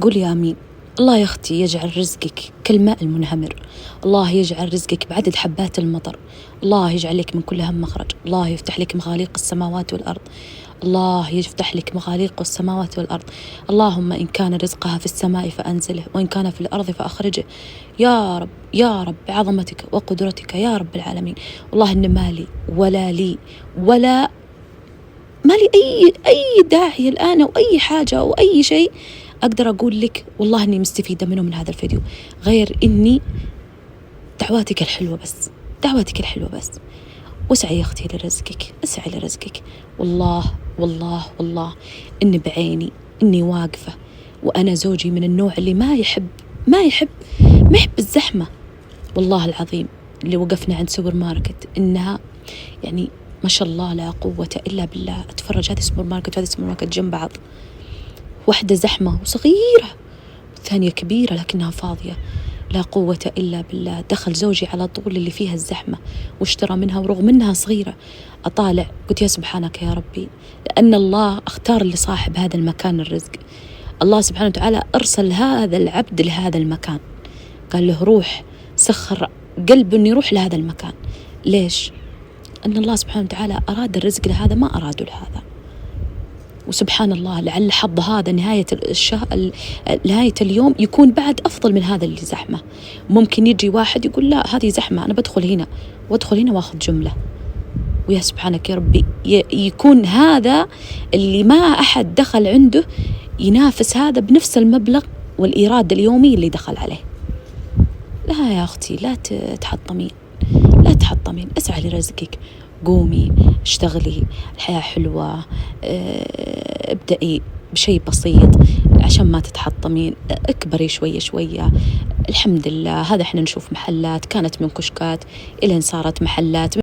قولي آمين. الله يا أختي يجعل رزقك كالماء المنهمر، الله يجعل رزقك بعدد حبات المطر، الله يجعل لك من كل هم مخرج، الله يفتح لك مغاليق السماوات والأرض، الله يفتح لك مغاليق السماوات والأرض. اللهم إن كان رزقها في السماء فأنزله، وإن كان في الأرض فأخرجه، يا رب يا رب بعظمتك وقدرتك يا رب العالمين. والله إن مالي ولا لي ولا مالي أي داعي الآن أو أي حاجة أو أي شيء أقدر أقول لك والله إني مستفيدة منه من هذا الفيديو، غير إني دعواتك الحلوة بس، دعواتك الحلوة بس. واسعي يا أختي لرزقك، اسعي لرزقك. والله والله والله إني بعيني إني واقفة، وأنا زوجي من النوع اللي ما يحب الزحمة. والله العظيم اللي وقفنا عند سوبر ماركت إنها يعني ما شاء الله لا قوة إلا بالله، أتفرج هذه سوبر ماركت وهذه سوبر ماركت جنب بعض، واحدة زحمة وصغيرة والثانية كبيرة لكنها فاضية، لا قوة إلا بالله. دخل زوجي على طول اللي فيها الزحمة واشترى منها، ورغم أنها صغيرة أطالع قلت يا سبحانك يا ربي، لأن الله اختار لصاحب هذا المكان الرزق. الله سبحانه وتعالى أرسل هذا العبد لهذا المكان، قال له روح، سخر قلبه أن يروح لهذا المكان. ليش؟ أن الله سبحانه وتعالى أراد الرزق لهذا، ما أرادوا لهذا. وسبحان الله لعل حظ هذا نهاية نهاية اليوم يكون بعد أفضل من هذا اللي زحمة. ممكن يجي واحد يقول لا هذه زحمة، أنا بدخل هنا وأدخل هنا وأخذ جملة، ويا سبحانك يا ربي يكون هذا اللي ما أحد دخل عنده ينافس هذا بنفس المبلغ والإيراد اليومي اللي دخل عليه. لا يا أختي لا تحطمين، لا تحطمين، اسعي لرزقك، قومي اشتغلي، الحياة حلوة، ابدأي بشيء بسيط عشان ما تتحطمين، اكبري شوية شوية. الحمد لله هذا احنا نشوف محلات كانت من كشكات إلى صارت محلات.